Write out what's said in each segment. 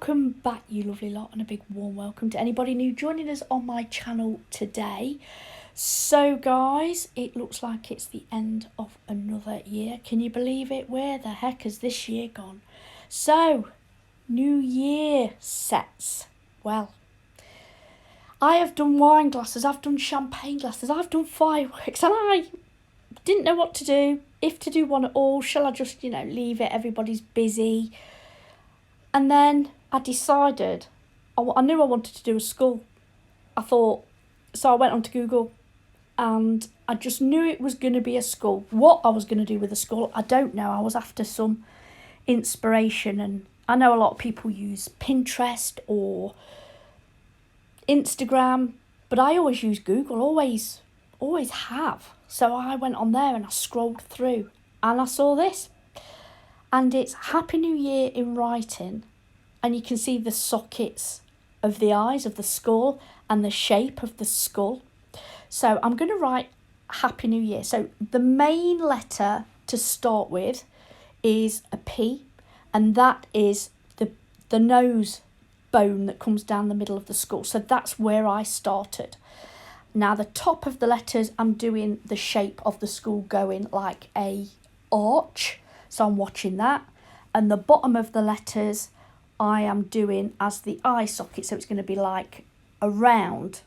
welcome back, you lovely lot, and a big warm welcome to anybody new joining us on my channel today. So guys, it looks like it's the end of another year. Can you believe it? Where the heck has this year gone? So, New Year sets. Well, I have done wine glasses, I've done champagne glasses, I've done fireworks, and I didn't know what to do. If to do one at all, shall I just, leave it, everybody's busy. And then I decided, I knew I wanted to do a skull. So I went onto Google and I just knew it was going to be a skull. What I was going to do with a skull, I don't know. I was after some inspiration, and I know a lot of people use Pinterest or Instagram, but I always use Google, always have. So I went on there and I scrolled through and I saw this. And it's Happy New Year in writing, and you can see the sockets of the eyes of the skull and the shape of the skull. So I'm going to write Happy New Year. So the main letter to start with is a P, and that is the nose bone that comes down the middle of the skull. So that's where I started. Now the top of the letters, I'm doing the shape of the skull going like a arch. So I'm watching that. And the bottom of the letters I am doing as the eye socket. So it's going to be like a round.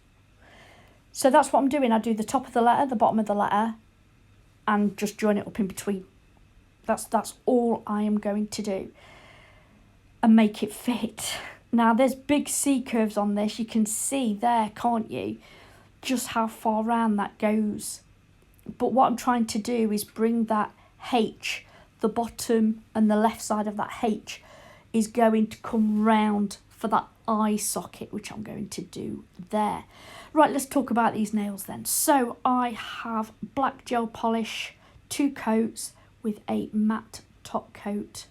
So that's what I'm doing. I do the top of the letter, the bottom of the letter, and just join it up in between. That's all I am going to do. And make it fit. Now there's big C curves on this. You can see there, can't you? Just how far round that goes. But what I'm trying to do is bring that H, the bottom and the left side of that H is going to come round for that eye socket, which I'm going to do there. Right, let's talk about these nails then. So I have black gel polish, 2 coats with a matte top coat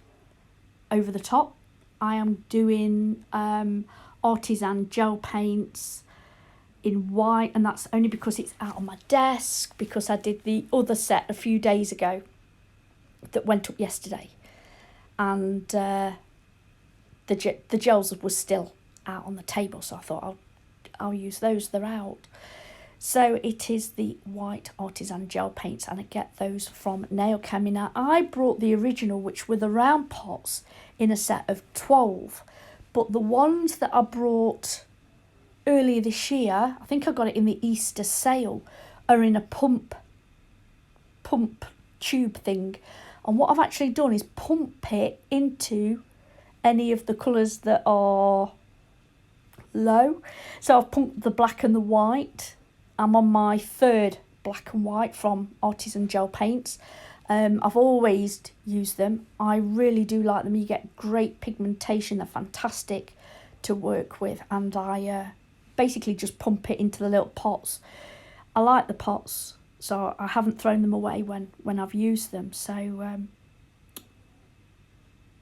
over the top. I am doing Artisan gel paints in white, and that's only because it's out on my desk, because I did the other set a few days ago that went up yesterday, and the gels were still out on the table, so I thought I'll use those. They're out. So it is the white Artisan gel paints, and I get those from Nailchemy. Now I brought the original, which were the round pots, in a set of 12, but the ones that I brought earlier this year, I think I got it in the Easter sale, are in a pump tube thing. And what I've actually done is pump it into any of the colours that are low. So I've pumped the black and the white. I'm on my 3rd black and white from Artisan gel paints. I've always used them. I really do like them. You get great pigmentation. They're fantastic to work with. And I basically just pump it into the little pots. I like the pots, so I haven't thrown them away when I've used them. So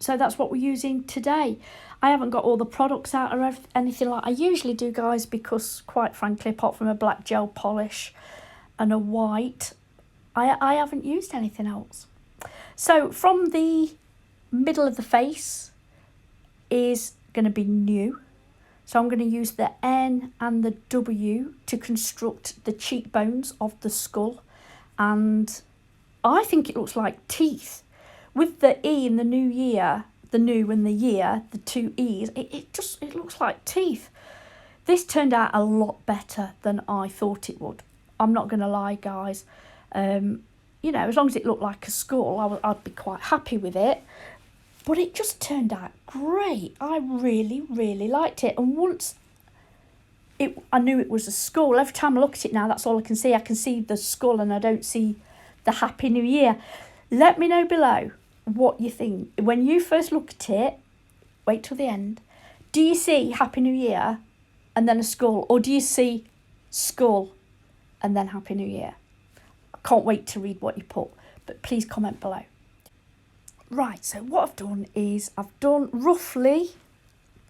that's what we're using today. I haven't got all the products out or anything like I usually do, guys, because quite frankly, apart from a black gel polish and a white, I haven't used anything else. So from the middle of the face is going to be new. So I'm going to use the N and the W to construct the cheekbones of the skull. And I think it looks like teeth. With the E in the new year, the new and the year, the 2 E's, it looks like teeth. This turned out a lot better than I thought it would. I'm not going to lie, guys. As long as it looked like a skull, I'd be quite happy with it. But it just turned out great. I really, really liked it. And once I knew it was a skull, every time I look at it now, that's all I can see. I can see the skull and I don't see the Happy New Year. Let me know below what you think. When you first look at it, wait till the end. Do you see Happy New Year and then a skull? Or do you see skull and then Happy New Year? I can't wait to read what you put. But please comment below. Right, so what I've done is I've done roughly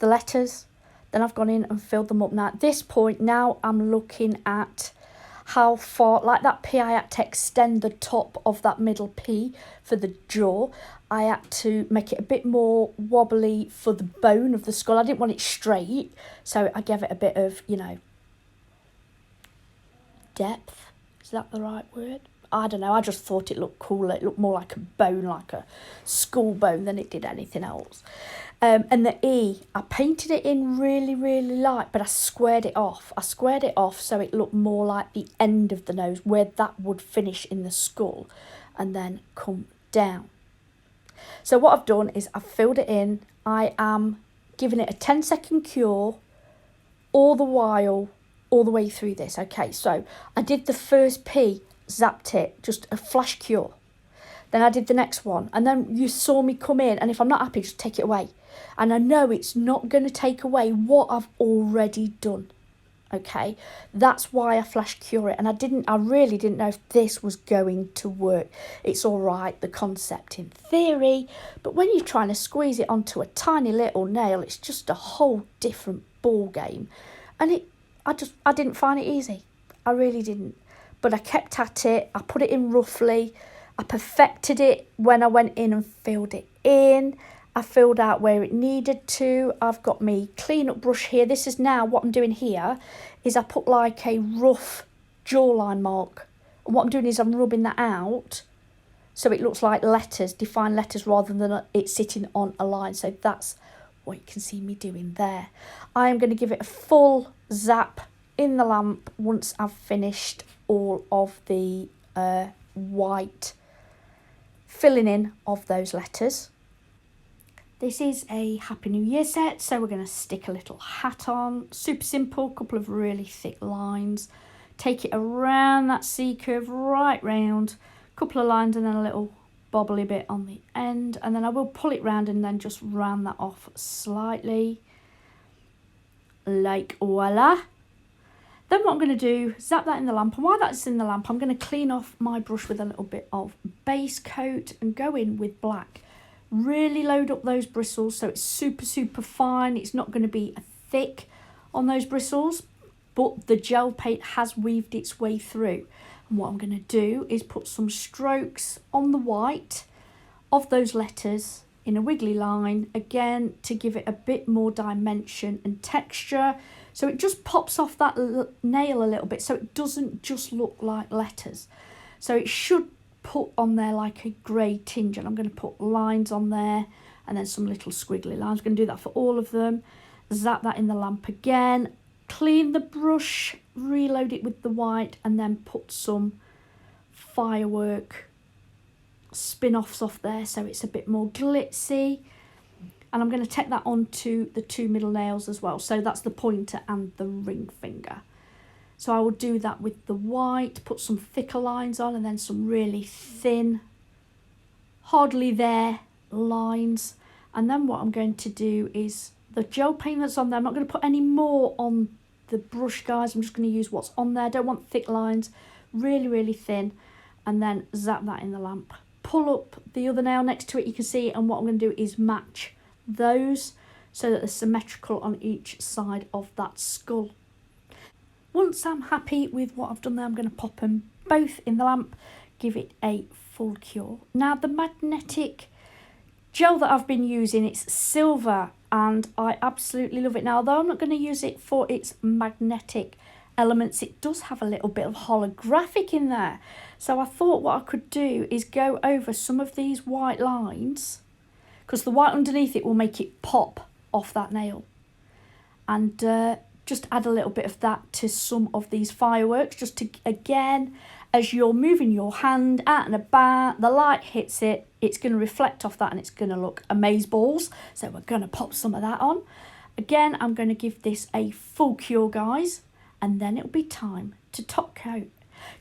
the letters, then I've gone in and filled them up. Now at this point, now I'm looking at how far, like that P, I had to extend the top of that middle P for the jaw. I had to make it a bit more wobbly for the bone of the skull. I didn't want it straight, so I gave it a bit of, you know, depth. Is that the right word? I don't know, I just thought it looked cooler. It looked more like a bone, like a skull bone, than it did anything else. And the E, I painted it in really, really light, but I squared it off. I squared it off so it looked more like the end of the nose, where that would finish in the skull and then come down. So what I've done is I've filled it in. I am giving it a 10-second cure all the while, all the way through this. Okay, so I did the first P, zapped it, just a flash cure. Then I did the next one, and then you saw me come in, and if I'm not happy, just take it away. And I know it's not going to take away what I've already done. Okay, that's why I flash cure it, and I really didn't know if this was going to work. It's all right, the concept in theory, but when you're trying to squeeze it onto a tiny little nail, it's just a whole different ball game. And I didn't find it easy. I really didn't. But I kept at it. I put it in roughly. I perfected it when I went in and filled it in. I filled out where it needed to. I've got my clean-up brush here. This is now what I'm doing here is I put like a rough jawline mark. And what I'm doing is I'm rubbing that out so it looks like letters, defined letters, rather than it sitting on a line. So that's what you can see me doing there. I am going to give it a full zap in the lamp once I've finished all of the white filling in of those letters. This is a Happy New Year set, so we're going to stick a little hat on. Super simple, couple of really thick lines. Take it around that C curve, right round. Couple of lines and then a little bobbly bit on the end. And then I will pull it round and then just round that off slightly. Like voila. Then what I'm going to do, zap that in the lamp. And while that's in the lamp, I'm going to clean off my brush with a little bit of base coat and go in with black. Really load up those bristles so it's super, super fine. It's not going to be thick on those bristles, but the gel paint has weaved its way through. And what I'm going to do is put some strokes on the white of those letters in a wiggly line, again, to give it a bit more dimension and texture. So it just pops off that nail a little bit, so it doesn't just look like letters. So it should put on there like a grey tinge, and I'm going to put lines on there and then some little squiggly lines. I'm going to do that for all of them. Zap that in the lamp again, clean the brush, reload it with the white, and then put some Firework spin-offs off there so it's a bit more glitzy. And I'm going to take that onto the two middle nails as well, so that's the pointer and the ring finger. So I will do that with the white, put some thicker lines on, and then some really thin, hardly there lines. And then what I'm going to do is the gel paint that's on there, I'm not going to put any more on the brush, guys. I'm just going to use what's on there. I don't want thick lines, really, really thin. And then zap that in the lamp. Pull up the other nail next to it, you can see, and what I'm going to do is match those so that they're symmetrical on each side of that skull. Once I'm happy with what I've done there, I'm going to pop them both in the lamp, give it a full cure. Now the magnetic gel that I've been using, it's silver, and I absolutely love it. Now, although I'm not going to use it for its magnetic elements, it does have a little bit of holographic in there. So I thought what I could do is go over some of these white lines, because the white underneath it will make it pop off that nail. And just add a little bit of that to some of these fireworks, just to, again, as you're moving your hand out and about, the light hits it, it's going to reflect off that and it's going to look amazeballs. So we're going to pop some of that on. Again, I'm going to give this a full cure, guys, and then it'll be time to top coat.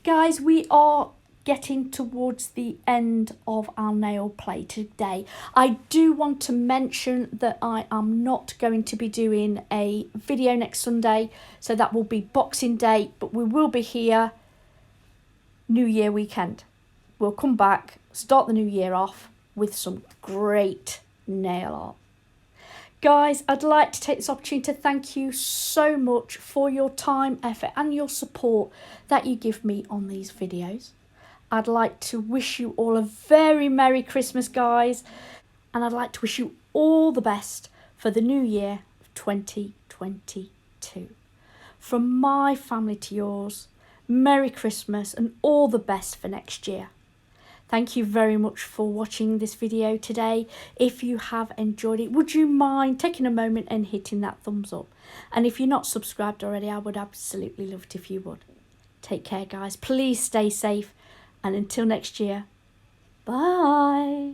Guys, we are getting towards the end of our nail play today. I do want to mention that I am not going to be doing a video next Sunday, so that will be Boxing Day, but we will be here New Year weekend. We'll come back, start the new year off with some great nail art. Guys, I'd like to take this opportunity to thank you so much for your time, effort and your support that you give me on these videos. I'd like to wish you all a very Merry Christmas, guys. And I'd like to wish you all the best for the new year of 2022. From my family to yours, Merry Christmas and all the best for next year. Thank you very much for watching this video today. If you have enjoyed it, would you mind taking a moment and hitting that thumbs up? And if you're not subscribed already, I would absolutely love it if you would. Take care, guys. Please stay safe. And until next year, bye.